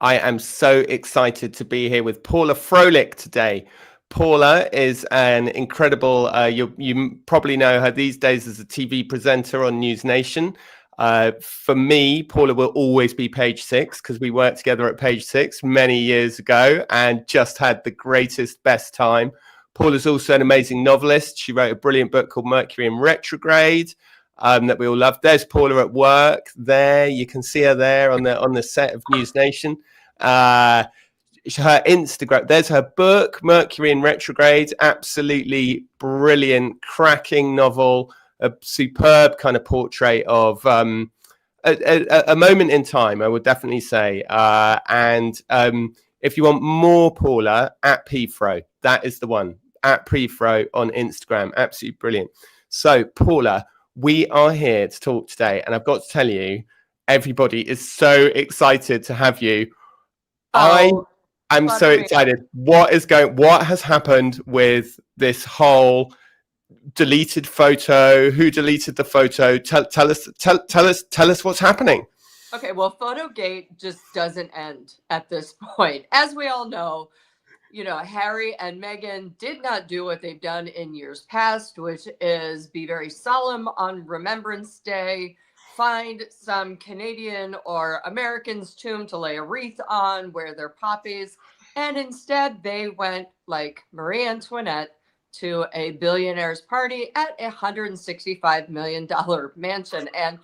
I am so excited to be here with Paula Froelich today. Paula is an incredible, you probably know her these days as a TV presenter on News Nation. For me, Paula will always be Page Six because we worked together at Page Six many years ago and just had the greatest, best time. Paula's also an amazing novelist. She wrote a brilliant book called Mercury in Retrograde. That we all love. There's Paula at work. There, you can see her there on the set of News Nation. Her Instagram. There's her book, Mercury in Retrograde. Absolutely brilliant, cracking novel. A superb kind of portrait of a moment in time. I would definitely say. If you want more Paula, at PFro. That is the one. At PFro on Instagram. Absolutely brilliant. So, Paula, we are here to talk today, and I've got to tell you, everybody is so excited to have you. I'm so excited. What has happened with this whole deleted photo? Who deleted the photo? Tell us what's happening. Okay, well, Photogate just doesn't end at this point. As we all know, Harry and Meghan did not do what they've done in years past, which is be very solemn on Remembrance Day, find some Canadian or American's tomb to lay a wreath on, wear their poppies, and instead they went like Marie Antoinette to a billionaire's party at $165 million mansion. And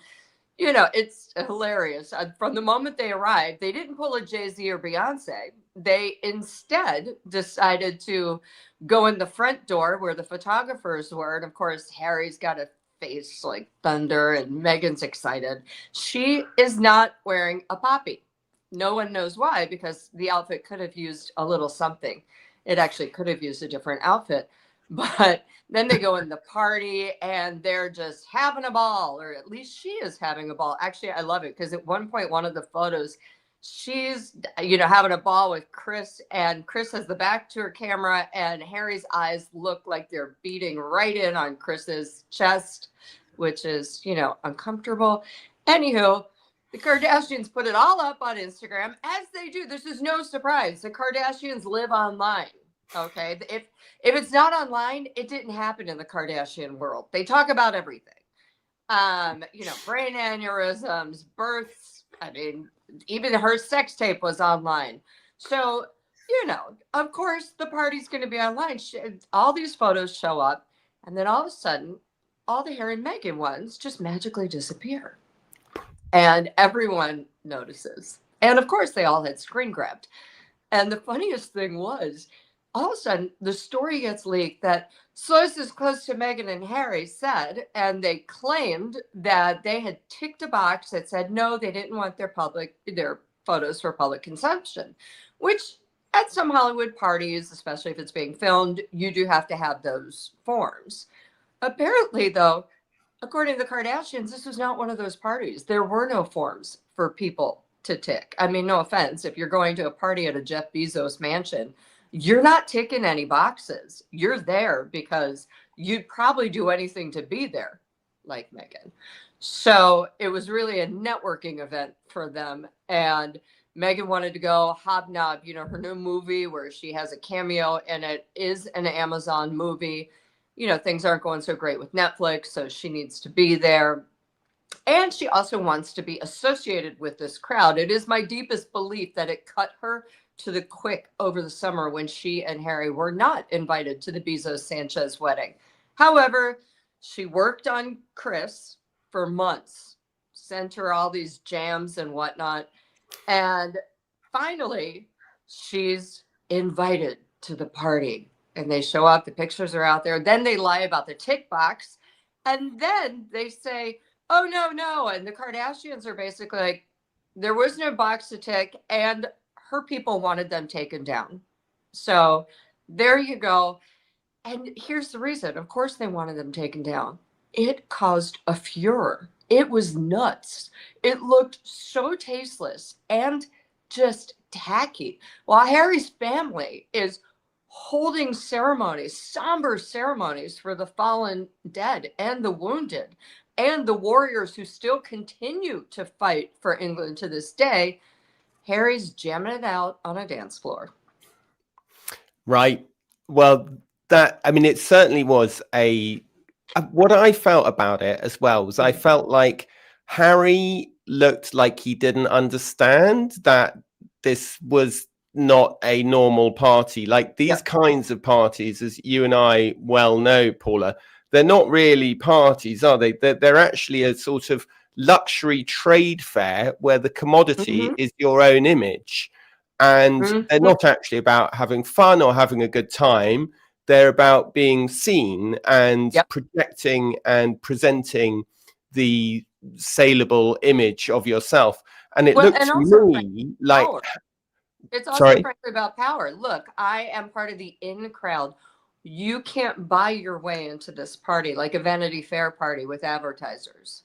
it's hilarious. From the moment they arrived, they didn't pull a Jay-Z or Beyonce. They instead decided to go in the front door where the photographers were. And of course, Harry's got a face like thunder and Meghan's excited. She is not wearing a poppy. No one knows why, because the outfit could have used a little something. It actually could have used a different outfit. But then they go in the party and they're just having a ball, or at least she is having a ball. Actually, I love it because at one point, one of the photos, she's, having a ball with Kris, and Kris has the back to her camera and Harry's eyes look like they're beating right in on Kris's chest, which is, uncomfortable. Anywho, the Kardashians put it all up on Instagram, as they do. This is no surprise. The Kardashians live online. Okay, if it's not online, it didn't happen in the Kardashian world. They talk about everything. Brain aneurysms, births. I mean, even her sex tape was online. So, of course, the party's going to be online. All these photos show up, and then all of a sudden, all the Harry and Meghan ones just magically disappear. And everyone notices. And of course, they all had screen grabbed. And the funniest thing was, all of a sudden, the story gets leaked that sources close to Meghan and Harry said, and they claimed that they had ticked a box that said no, they didn't want their photos for public consumption, which at some Hollywood parties, especially if it's being filmed, you do have to have those forms. Apparently, though, according to the Kardashians, this was not one of those parties. There were no forms for people to tick. I mean, no offense, if you're going to a party at a Jeff Bezos mansion, you're not ticking any boxes. You're there because you'd probably do anything to be there, like Meghan. So it was really a networking event for them. And Meghan wanted to go hobnob, her new movie where she has a cameo, and it is an Amazon movie. Things aren't going so great with Netflix, so she needs to be there. And she also wants to be associated with this crowd. It is my deepest belief that it cut her to the quick over the summer when she and Harry were not invited to the Bezos-Sanchez wedding. However, she worked on Kris for months, sent her all these jams and whatnot. And finally, she's invited to the party. And they show up, the pictures are out there. Then they lie about the tick box. And then they say, oh, no. And the Kardashians are basically like, there was no box to tick, and her people wanted them taken down. So there you go. And here's the reason. Of course they wanted them taken down. It caused a furor. It was nuts. It looked so tasteless and just tacky. While Harry's family is holding ceremonies, somber ceremonies for the fallen dead and the wounded and the warriors who still continue to fight for England to this day, Harry's jamming it out on a dance floor. Right. Well, I mean, it certainly was what I felt about it as well was I felt like Harry looked like he didn't understand that this was not a normal party. Like these kinds of parties, as you and I well know, Paula, they're not really parties, are they? They're actually a sort of luxury trade fair where the commodity is your own image. And they're not actually about having fun or having a good time. They're about being seen and projecting and presenting the saleable image of yourself. And it looked to me like... Power. It's also frankly about power. Look, I am part of the in crowd. You can't buy your way into this party like a Vanity Fair party with advertisers.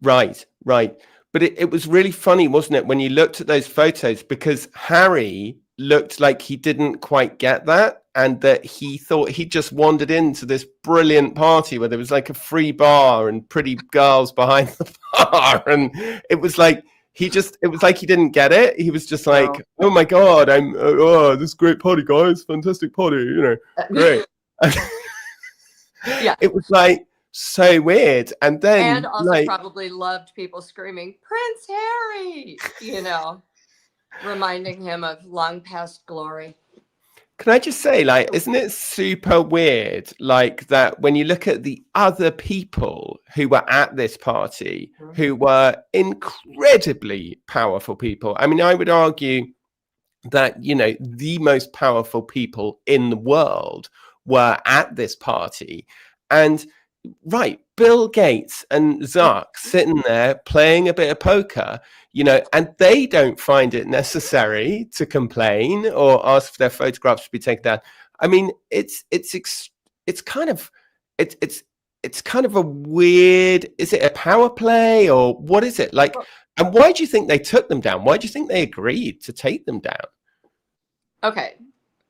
Right. But it was really funny, wasn't it, when you looked at those photos, because Harry looked like he didn't quite get that, and that he thought he just wandered into this brilliant party where there was like a free bar and pretty girls behind the bar. And it was like he didn't get it. He was just like, oh my God, this great party, guys, fantastic party, great. It was like so weird. And then also probably loved people screaming Prince Harry, reminding him of long past glory. Can I just say, like, isn't it super weird, like, that when you look at the other people who were at this party, who were incredibly powerful people? I mean, I would argue that, the most powerful people in the world were at this party. And Bill Gates and Zuck sitting there playing a bit of poker, and they don't find it necessary to complain or ask for their photographs to be taken down. I mean, it's kind of a weird. Is it a power play or what is it like? And why do you think they took them down? Why do you think they agreed to take them down? Okay,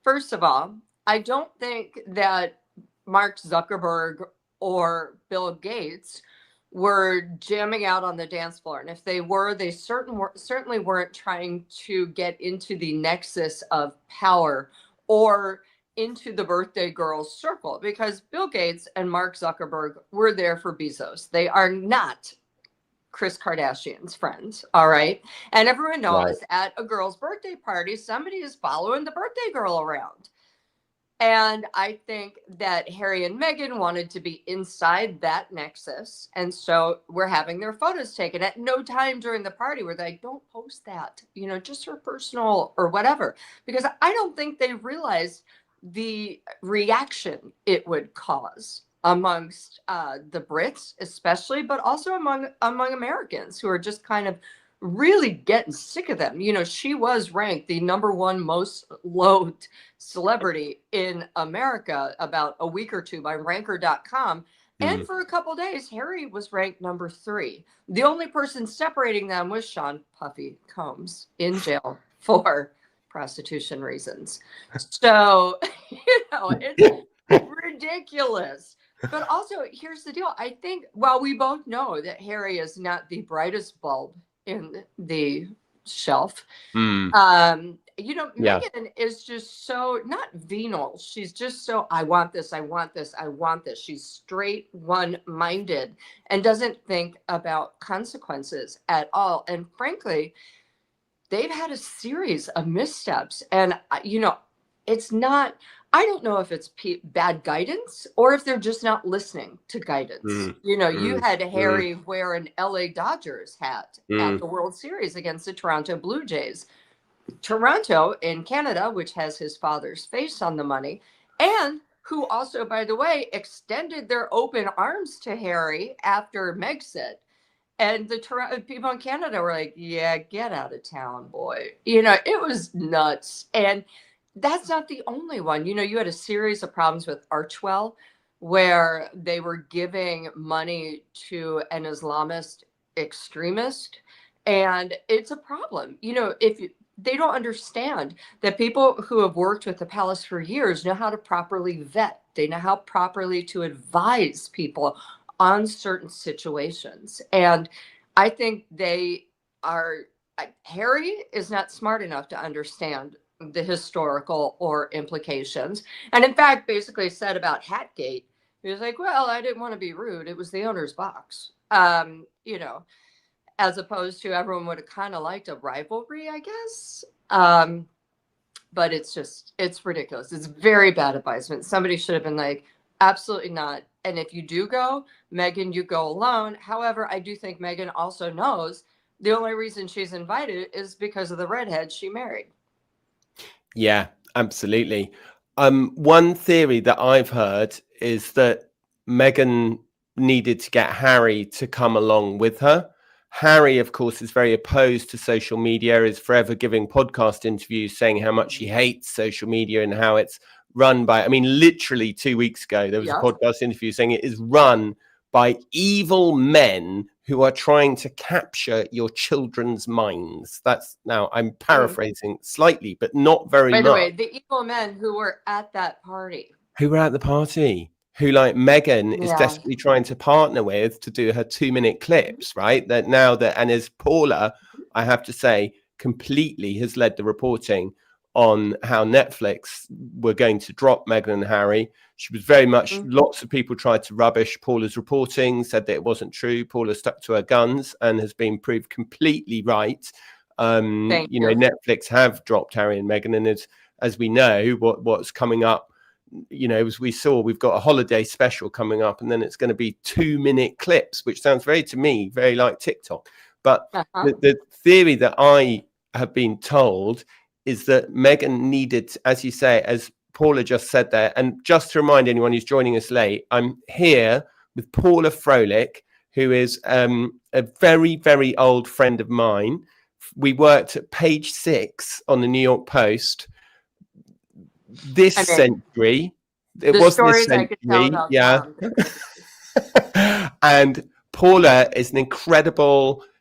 first of all, I don't think that Mark Zuckerberg or Bill Gates were jamming out on the dance floor. And if they were, they certainly weren't trying to get into the nexus of power or into the birthday girls circle, because Bill Gates and Mark Zuckerberg were there for Bezos. They are not Kris Kardashian's friends, all right? And everyone knows at a girl's birthday party, somebody is following the birthday girl around. And I think that Harry and Meghan wanted to be inside that nexus. And so we're having their photos taken. At no time during the party were they like, don't post that, just for personal or whatever. Because I don't think they realized the reaction it would cause amongst the Brits, especially, but also among Americans who are just kind of really getting sick of them. She was ranked the #1 most loathed celebrity in America about a week or two by ranker.com. And for a couple of days, Harry was ranked #3. The only person separating them was Sean Puffy Combs in jail for prostitution reasons. So, it's ridiculous. But also, here's the deal. I think, while we both know that Harry is not the brightest bulb in the shelf, Meghan is just so not venal. She's just so, I want this, I want this, I want this. She's straight one-minded and doesn't think about consequences at all. And frankly, they've had a series of missteps. And, it's not, I don't know if it's bad guidance or if they're just not listening to guidance. You had Harry wear an LA Dodgers hat at the World Series against the Toronto Blue Jays. Toronto in Canada, which has his father's face on the money, and who also, by the way, extended their open arms to Harry after Megxit. And the Toronto people in Canada were like, yeah, get out of town, boy. It was nuts. And that's not the only one. You had a series of problems with Archwell where they were giving money to an Islamist extremist. And it's a problem. They don't understand that people who have worked with the palace for years know how to properly vet. They know how properly to advise people on certain situations. And I think they are Harry is not smart enough to understand the historical or implications. And in fact, basically said about Hatgate, he was like, well, I didn't want to be rude. It was the owner's box. You know, as opposed to everyone would have kind of liked a rivalry, I guess. But it's ridiculous. It's very bad advisement. Somebody should have been like, absolutely not. And if you do go, Meghan, you go alone. However, I do think Meghan also knows the only reason she's invited is because of the redhead she married. Yeah, absolutely. One theory that I've heard is that Meghan needed to get Harry to come along with her. Harry, of course, is very opposed to social media, is forever giving podcast interviews saying how much he hates social media and how it's run by, I mean, literally 2 weeks ago, there was a podcast interview saying it is run by evil men who are trying to capture your children's minds. That's, now I'm paraphrasing slightly, but not very much. By the way, the evil men who were at that party. Who were at the party, who like Meghan is desperately trying to partner with to do her 2-minute clips, right? That now that, and as Paula, I have to say, completely has led the reporting on how Netflix were going to drop Meghan and Harry. She was very much, lots of people tried to rubbish Paula's reporting, said that it wasn't true. Paula stuck to her guns and has been proved completely right. You know, Netflix have dropped Harry and Meghan, and as we know, what's coming up, you know, as we saw, we've got a holiday special coming up, and then it's going to be 2-minute clips, which sounds to me, very like TikTok. But the theory that I have been told is that Meghan needed, as you say, as Paula just said there, and just to remind anyone who's joining us late, I'm here with Paula Froelich, who is a very, very old friend of mine. We worked at page 6 on the New York Post this century. It wasn't this century, yeah. And Paula is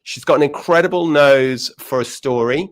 she's got an incredible nose for a story,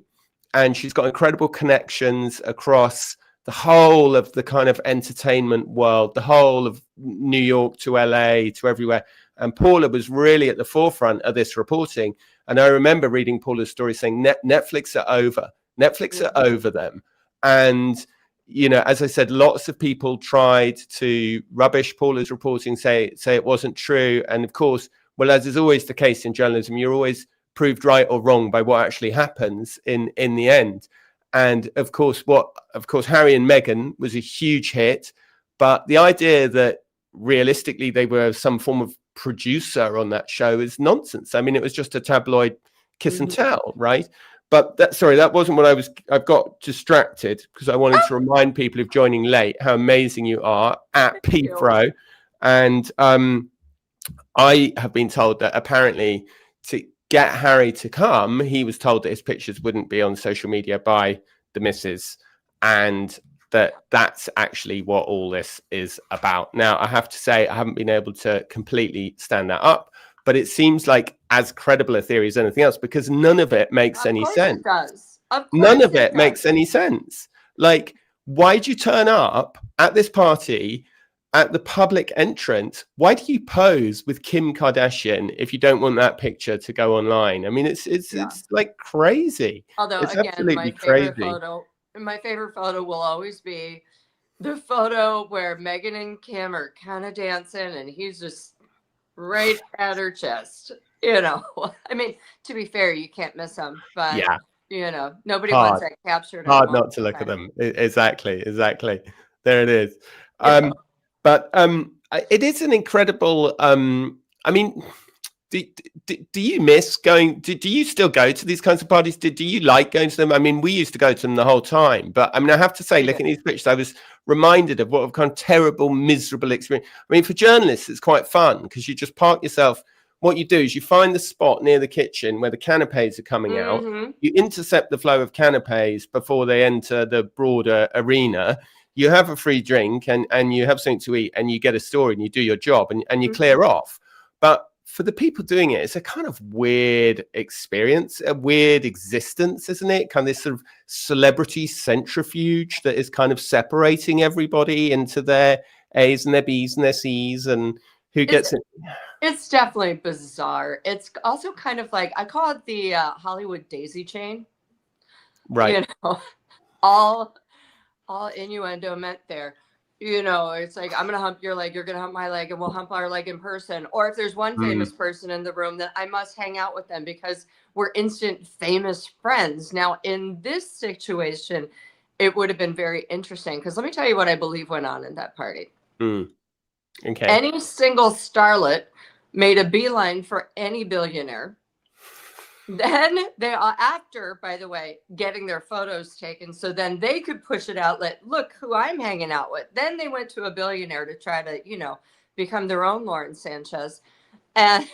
and she's got incredible connections across the whole of the kind of entertainment world, the whole of New York to LA to everywhere. And Paula was really at the forefront of this reporting. And I remember reading Paula's story saying Netflix are over. Netflix are over them. And, you know, as I said, lots of people tried to rubbish Paula's reporting, say it wasn't true. And of course, well, as is always the case in journalism, you're always proved right or wrong by what actually happens in the end. And of course, Harry and Meghan was a huge hit, but the idea that realistically they were some form of producer on that show is nonsense. I mean, it was just a tabloid kiss and tell, right? But that wasn't what I've got distracted because I wanted to remind people who've joining late how amazing you are at PFro. And I have been told that apparently to get Harry to come, he was told that his pictures wouldn't be on social media by the missus, and that's actually what all this is about. Now, I have to say, I haven't been able to completely stand that up, but it seems like as credible a theory as anything else, because none of it makes any sense. It does. None of it makes any sense. Like, why'd you turn up at this party at the public entrance? Why do you pose with Kim Kardashian if you don't want that picture to go online? I mean, it's like crazy. Although it's again, absolutely crazy. My favorite photo will always be the photo where Meghan and Kim are kind of dancing and he's just right at her chest. You know, I mean, to be fair, you can't miss them, but yeah, you know, nobody wants that captured. Hard not to look at them. Exactly. There it is. But it is an incredible. I mean, do you miss going? Do you still go to these kinds of parties? Do you like going to them? I mean, we used to go to them the whole time. But I mean, I have to say, looking at these pictures, I was reminded of what a kind of terrible, miserable experience. I mean, for journalists, it's quite fun because you just park yourself. What you do is you find the spot near the kitchen where the canapes are coming out. You intercept the flow of canapes before they enter the broader arena. You have a free drink and you have something to eat and you get a story and you do your job and you clear off. But for the people doing it, it's a kind of weird experience, a weird existence, isn't it? Kind of this sort of celebrity centrifuge that is kind of separating everybody into their A's and their B's and their C's and Who gets it? It's definitely bizarre. It's also kind of like, I call it the Hollywood daisy chain. Right. You know, all innuendo meant there. You know, it's like, I'm gonna hump your leg, you're gonna hump my leg, and we'll hump our leg in person. Or if there's one famous person in the room, then I must hang out with them because we're instant famous friends. Now, in this situation, it would have been very interesting because let me tell you what I believe went on in that party. Okay. Any single starlet made a beeline for any billionaire. Then they are, after, by the way, getting their photos taken, so then they could push it out, look who I'm hanging out with. Then they went to a billionaire to try to, you know, become their own Lauren Sanchez. And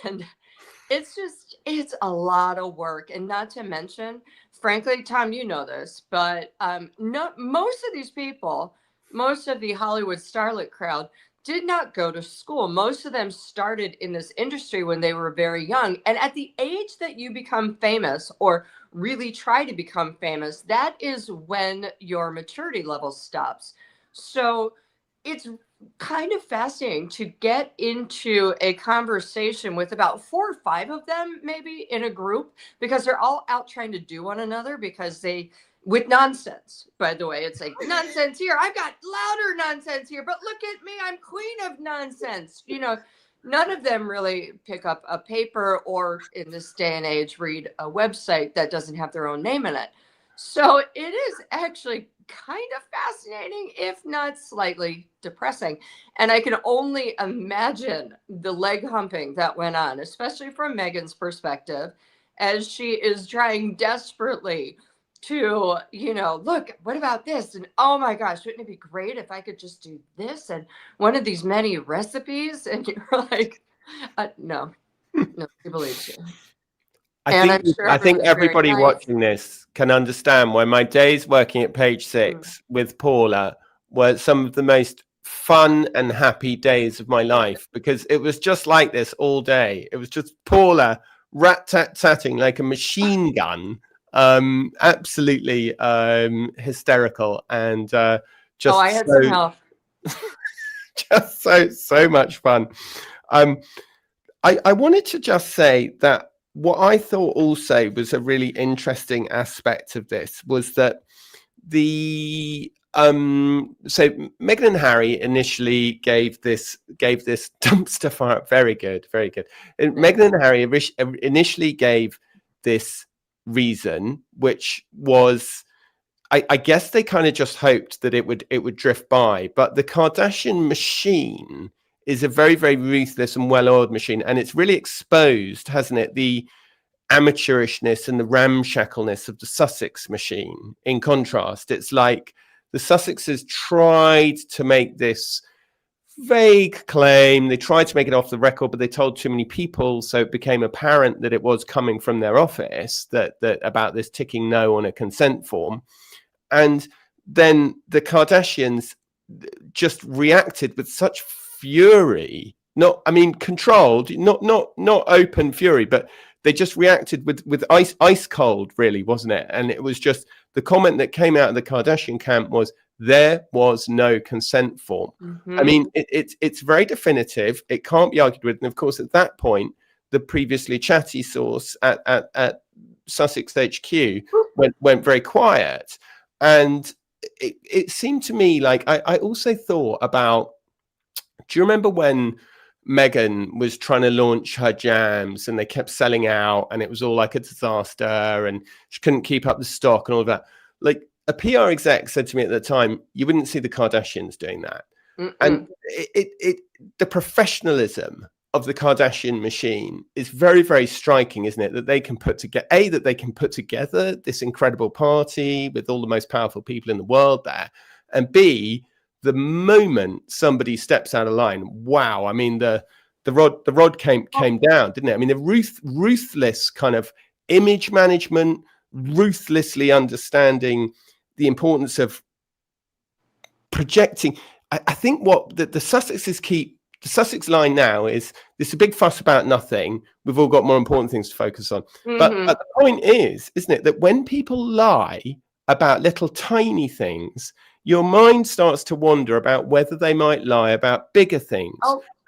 it's a lot of work. And not to mention, frankly, Tom, you know this, but most of these people, most of the Hollywood starlet crowd did not go to school. Most of them started in this industry when they were very young. And at the age that you become famous or really try to become famous, that is when your maturity level stops. So it's kind of fascinating to get into a conversation with about 4 or 5 of them, maybe in a group, because they're all out trying to do one another because with nonsense, by the way. It's like, nonsense here. I've got louder nonsense here, but look at me. I'm queen of nonsense. You know, none of them really pick up a paper or, in this day and age, read a website that doesn't have their own name in it. So it is actually kind of fascinating, if not slightly depressing. And I can only imagine the leg humping that went on, especially from Meghan's perspective, as she is trying desperately to, you know, look, what about this? And oh my gosh, wouldn't it be great if I could just do this and one of these many recipes? And you're like, no, he believes you. I think everybody watching this can understand why my days working at Page Six with Paula were some of the most fun and happy days of my life, because it was just like this all day. It was just Paula rat-tat-tatting like a machine gun. Absolutely hysterical and just I had some help. just so much fun. I wanted to just say that what I thought also was a really interesting aspect of this was that the so Meghan and Harry initially gave this dumpster fire. Very good. And Meghan and Harry initially gave this reason, which was, I guess they kind of just hoped that it would drift by. But the Kardashian machine is a very, very ruthless and well-oiled machine, and it's really exposed, hasn't it, the amateurishness and the ramshackleness of the Sussex machine. In contrast, it's like the Sussexes tried to make this vague claim. They tried to make it off the record, but they told too many people, so it became apparent that it was coming from their office, that about this ticking no on a consent form. And then the Kardashians just reacted with such fury, controlled, not open fury, but they just reacted with ice cold, really, wasn't it? And it was just, the comment that came out of the Kardashian camp was, there was no consent form. I mean, it's very definitive. It can't be argued with. And of course, at that point, the previously chatty source at Sussex HQ went very quiet. And it seemed to me like, I also thought about, do you remember when Meghan was trying to launch her jams and they kept selling out and it was all like a disaster and she couldn't keep up the stock and all of that? Like, a PR exec said to me at the time, you wouldn't see the Kardashians doing that. And the professionalism of the Kardashian machine is very, very striking, isn't it? That they can put together this incredible party with all the most powerful people in the world there, and B, the moment somebody steps out of line, wow! I mean, the rod came down, didn't it? I mean, the ruthless kind of image management, ruthlessly understanding the importance of projecting. I think what the Sussexes keep. The Sussex line now is, there's a big fuss about nothing. We've all got more important things to focus on. But the point is, isn't it, that when people lie about little tiny things, your mind starts to wonder about whether they might lie about bigger things.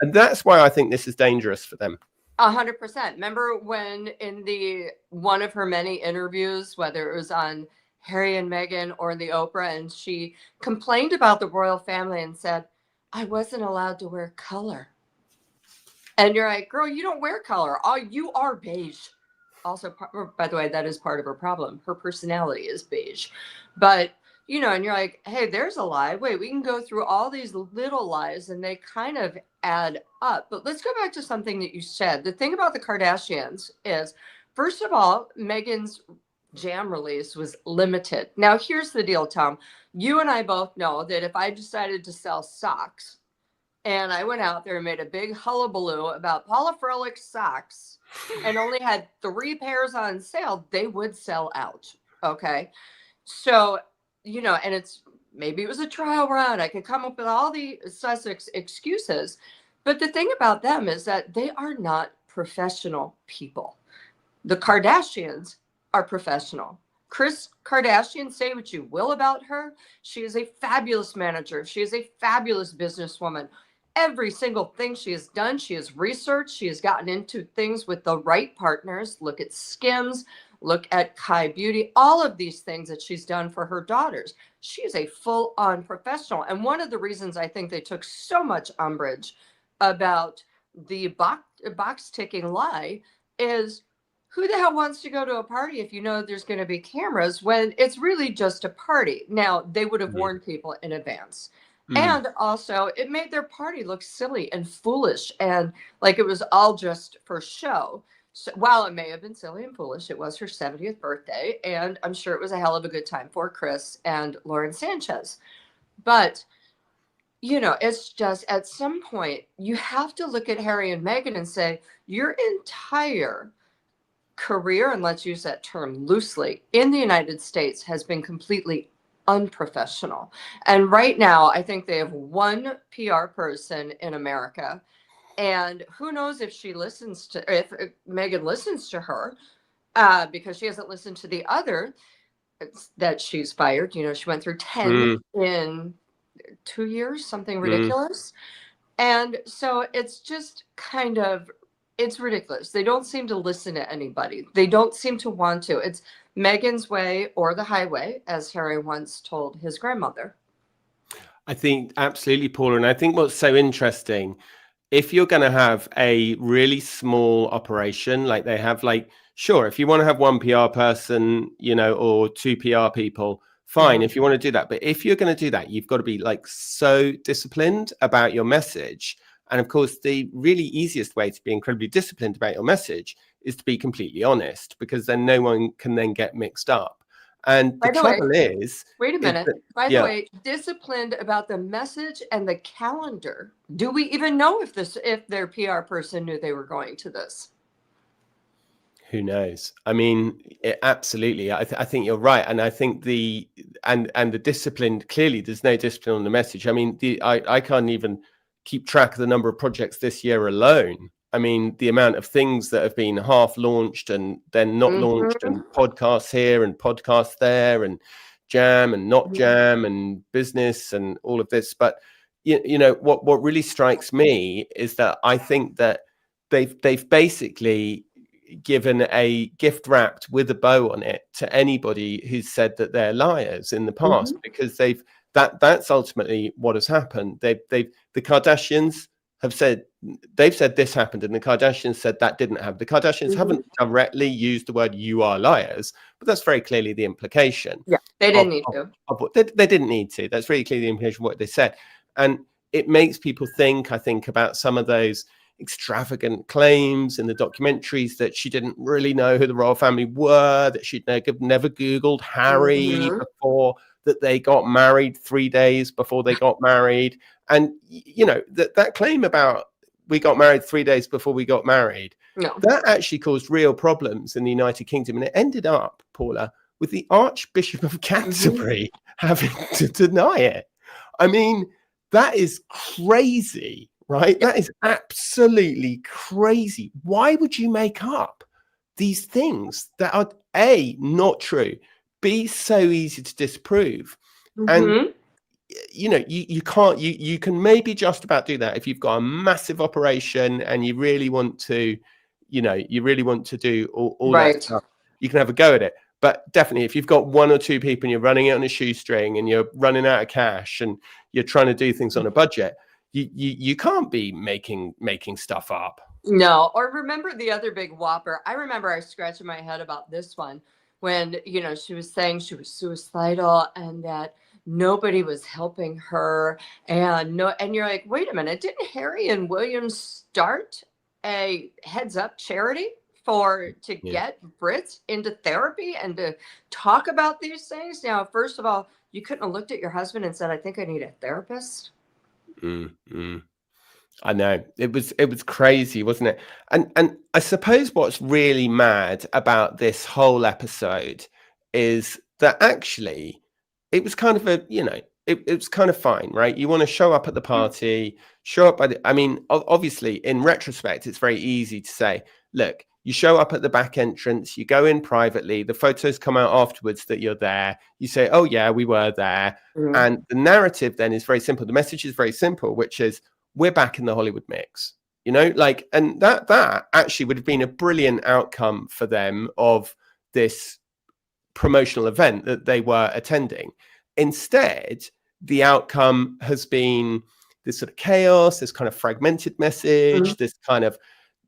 And that's why I think this is dangerous for them. 100%. Remember when in one of her many interviews, whether it was on Harry and Meghan or the Oprah, and she complained about the royal family and said, I wasn't allowed to wear color. And you're like, girl, you don't wear color. Oh, you are beige. Also, by the way, that is part of her problem. Her personality is beige. But, you know, and you're like, hey, there's a lie. Wait, we can go through all these little lies and they kind of add up. But let's go back to something that you said. The thing about the Kardashians is, first of all, Meghan's jam release was limited. Now, here's the deal, Tom. You and I both know that if I decided to sell socks and I went out there and made a big hullabaloo about Paula Froelich socks and only had 3 pairs on sale, they would sell out. Okay. So, you know, and maybe it was a trial run. I could come up with all the Sussex excuses. But the thing about them is that they are not professional people. The Kardashians are professional. Kris Kardashian, say what you will about her. She is a fabulous manager. She is a fabulous businesswoman. Every single thing she has done, she has researched. She has gotten into things with the right partners. Look at Skims. Look at Kai Beauty. All of these things that she's done for her daughters. She is a full-on professional. And one of the reasons I think they took so much umbrage about the box ticking lie is, who the hell wants to go to a party if you know there's going to be cameras when it's really just a party? Now, they would have warned people in advance. And also, it made their party look silly and foolish and like it was all just for show. So while it may have been silly and foolish, it was her 70th birthday. And I'm sure it was a hell of a good time for Kris and Lauren Sanchez. But, you know, it's just at some point, you have to look at Harry and Meghan and say, your entire career, and let's use that term loosely, in the United States has been completely unprofessional. And right now, I think they have one PR person in America. And who knows if Meghan listens to her, because she hasn't listened to the other that she's fired. You know, she went through 10 in 2 years, something ridiculous. And so it's just kind of, it's ridiculous. They don't seem to listen to anybody. They don't seem to want to. It's Meghan's way or the highway, as Harry once told his grandmother. I think absolutely, Paula. And I think what's so interesting, if you're going to have a really small operation like they have, like, sure, if you want to have one PR person, you know, or 2 PR people, fine, if you want to do that. But if you're going to do that, you've got to be like so disciplined about your message. And of course, the really easiest way to be incredibly disciplined about your message is to be completely honest, because then no one can then get mixed up. And the trouble is, wait a minute. By the way, disciplined about the message and the calendar. Do we even know if their PR person knew they were going to this? Who knows? I mean, absolutely. I think you're right, and I think the discipline, clearly, there's no discipline on the message. I mean, I can't even keep track of the number of projects this year alone. I mean, the amount of things that have been half launched and then not launched, and podcasts here and podcasts there, and jam and not jam and business and all of this. But you know what really strikes me is that I think that they've basically given a gift wrapped with a bow on it to anybody who's said that they're liars in the past, because that's ultimately what has happened. The Kardashians have said, they've said this happened, and the Kardashians said that didn't happen. The Kardashians haven't directly used the word "you are liars," but that's very clearly the implication. Yeah, they didn't need to. They didn't need to. That's really clearly the implication of what they said. And it makes people think, I think, about some of those extravagant claims in the documentaries that she didn't really know who the royal family were, that she'd never Googled Harry before, that they got married 3 days before they got married. And, you know, that claim about we got married 3 days before we got married, that actually caused real problems in the United Kingdom. And it ended up, Paula, with the Archbishop of Canterbury having to deny it. I mean, that is crazy, right? That is absolutely crazy. Why would you make up these things that are A, not true, B, so easy to disprove? And you know, you can't, you can maybe just about do that if you've got a massive operation and you really want to, you know, you really want to do all that Right. stuff. You can have a go at it. But definitely, if you've got one or two people and you're running it on a shoestring and you're running out of cash and you're trying to do things on a budget, you can't be making stuff up. No. Or remember the other big whopper? I remember I was scratching my head about this one when, you know, she was saying she was suicidal and that nobody was helping her. And you're like, wait a minute, didn't Harry and William start a heads up charity to get Brits into therapy and to talk about these things? Now, first of all, you couldn't have looked at your husband and said, I think I need a therapist. I know, it was crazy, wasn't it? And I suppose what's really mad about this whole episode is that actually it was kind of a, you know, it was kind of fine, right? You want to show up at the party, show up I mean, obviously in retrospect, it's very easy to say, look, you show up at the back entrance, you go in privately, the photos come out afterwards that you're there. You say, oh yeah, we were there. And the narrative then is very simple. The message is very simple, which is we're back in the Hollywood mix, you know, like, and that actually would have been a brilliant outcome for them of this promotional event that they were attending. Instead, the outcome has been this sort of chaos, this kind of fragmented message, this kind of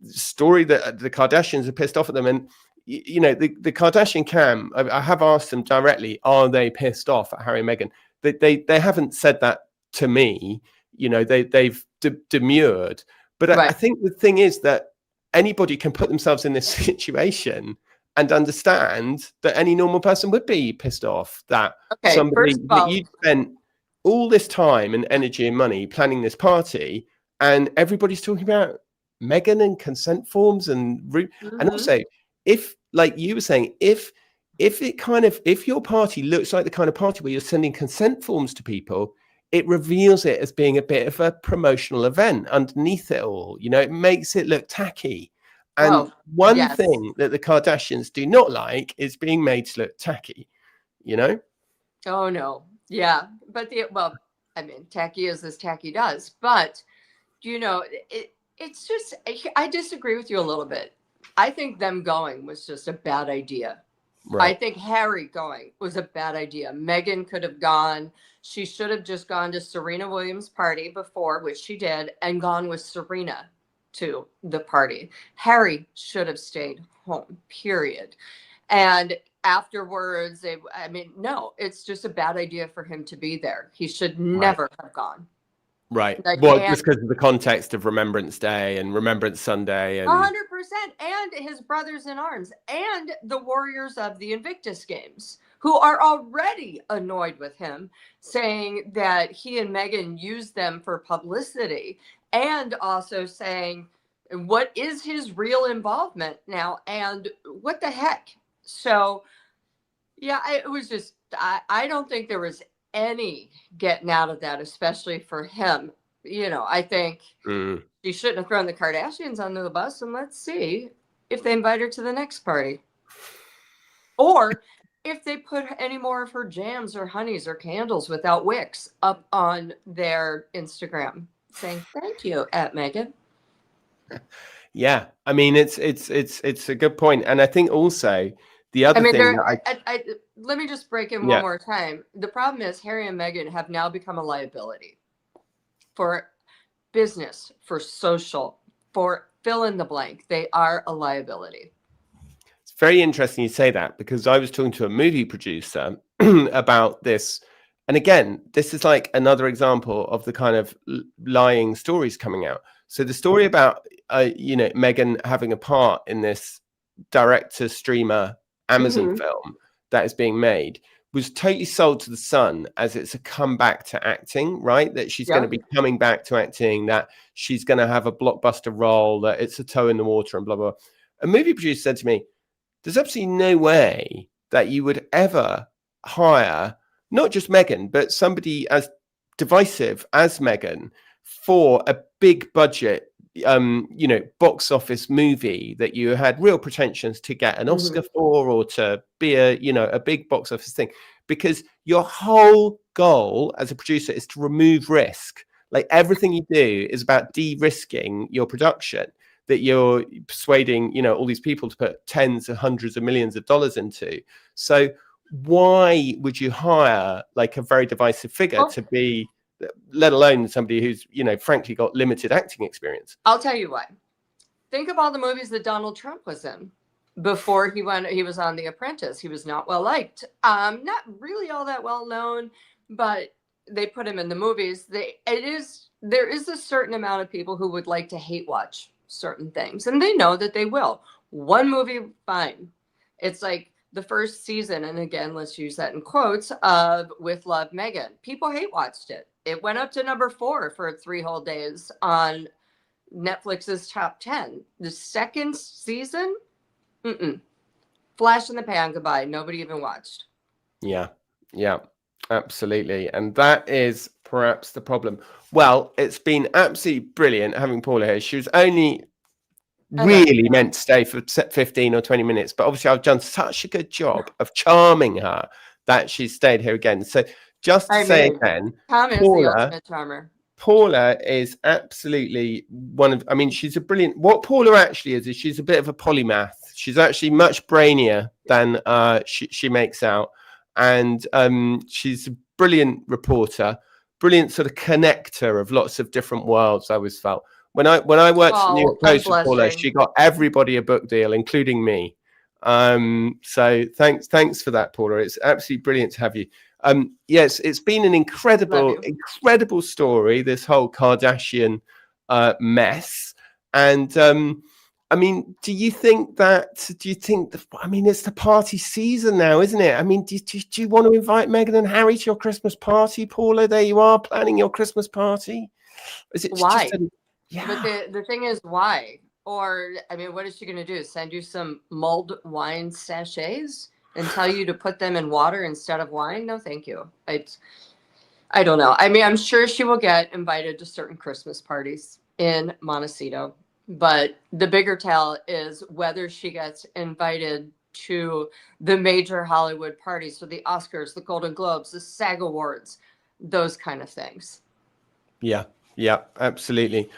story that the Kardashians are pissed off at them. And, you know, the Kardashian camp, I have asked them directly, are they pissed off at Harry and Meghan? They haven't said that to me. You know, they've demurred. But I think the thing is that anybody can put themselves in this situation and understand that any normal person would be pissed off that somebody that you spent all this time and energy and money planning this party, and everybody's talking about Meghan and consent forms and also, if, like you were saying, if your party looks like the kind of party where you're sending consent forms to people, it reveals it as being a bit of a promotional event underneath it all. You know, it makes it look tacky. And one thing that the Kardashians do not like is being made to look tacky, you know? Oh, no. Yeah. But I mean, tacky is as tacky does. But, you know, it's just, I disagree with you a little bit. I think them going was just a bad idea. Right. I think Harry going was a bad idea. Meghan could have gone. She should have just gone to Serena Williams' party before, which she did, and gone with Serena to the party. Harry should have stayed home, period. And afterwards, I mean, no, it's just a bad idea for him to be there. He should never have gone. Right. Well, just because of the context of Remembrance Day and Remembrance Sunday. And 100%. And his brothers in arms and the warriors of the Invictus Games, who are already annoyed with him, saying that he and Meghan used them for publicity, and also saying, what is his real involvement now? And what the heck? So, yeah, it was just, I don't think there was any getting out of that, especially for him. You know, I think she shouldn't have thrown the Kardashians under the bus, and let's see if they invite her to the next party. Or if they put any more of her jams or honeys or candles without wicks up on their Instagram saying thank you at Meghan. Yeah, I mean, it's a good point. And I think also the other thing let me just break in one more time. The problem is Harry and Meghan have now become a liability for business, for social, for fill in the blank. They are a liability. It's very interesting you say that, because I was talking to a movie producer about this. And again, this is like another example of the kind of lying stories coming out. So the story about, you know, Meghan having a part in this direct-to-streamer Amazon film that is being made was totally sold to the Sun as it's a comeback to acting, right? That she's going to be coming back to acting, that she's going to have a blockbuster role, that it's a toe in the water and blah, blah. A movie producer said to me, there's absolutely no way that you would ever hire not just Meghan, but somebody as divisive as Meghan for a big budget, you know, box office movie that you had real pretensions to get an Oscar for, or to be a, you know, a big box office thing, because your whole goal as a producer is to remove risk. Like everything you do is about de-risking your production that you're persuading, all these people to put tens and hundreds of millions of dollars into. So why would you hire like a very divisive figure to be, let alone somebody who's, frankly got limited acting experience? I'll tell you why. Think of all the movies that Donald Trump was in before he was on The Apprentice. He was not well liked, not really all that well known, but they put him in the movies. There is a certain amount of people who would like to hate watch certain things, and they know that they will. One movie, fine. It's like the first season, and again, let's use that in quotes, of With Love, Meghan. People hate watched it. It went up to number 4 for 3 whole days on Netflix's top 10. The second season, flash in the pan, goodbye. Nobody even watched. Yeah, absolutely. And that is perhaps the problem. Well, it's been absolutely brilliant having Paula here. She was only really meant to stay for 15 or 20 minutes, but obviously I've done such a good job of charming her that she stayed here again. So just to say again, Tom is the ultimate charmer. Paula is absolutely she's a brilliant, what Paula actually is she's a bit of a polymath. She's actually much brainier than she makes out. And she's a brilliant reporter, brilliant sort of connector of lots of different worlds, I always felt. When I worked at New York Post with Paula, she got everybody a book deal, including me. So thanks for that, Paula. It's absolutely brilliant to have you. Yes, it's been an incredible story, this whole Kardashian mess. And do you think it's the party season now, isn't it? Do you want to invite Meghan and Harry to your Christmas party, Paula? There you are, planning your Christmas party. Is it why? But the thing is, why? Or, what is she going to do? Send you some mulled wine sachets and tell you to put them in water instead of wine? No, thank you. I don't know. I'm sure she will get invited to certain Christmas parties in Montecito. But the bigger tell is whether she gets invited to the major Hollywood parties, so the Oscars, the Golden Globes, the SAG Awards, those kind of things. Yeah, absolutely.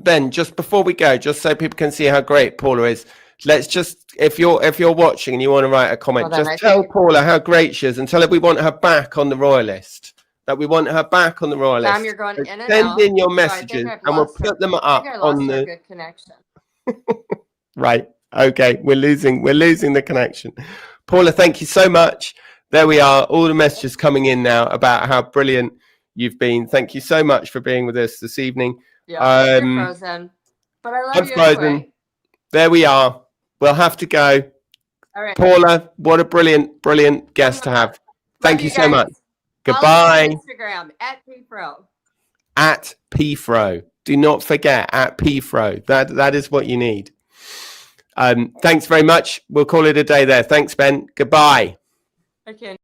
Ben, just before we go, just so people can see how great Paula is, let's just, if you're watching and you want to write a comment, tell Paula how great she is and tell her we want her back on the Royalist. That we want her back on the Royalist. Tom, you're going in and send out. in your messages and we'll put them up on the good connection. Right. Okay. We're losing the connection. Paula, thank you so much. There we are. All the messages coming in now about how brilliant you've been. Thank you so much for being with us this evening. Yeah, you're frozen. But I love you frozen. Anyway. There we are. We'll have to go. All right. Paula, what a brilliant guest to have. Thank you so much. Goodbye. Instagram @pfro. @pfro. Do not forget @pfro. That is what you need. Thanks very much. We'll call it a day there. Thanks, Ben. Goodbye. Okay.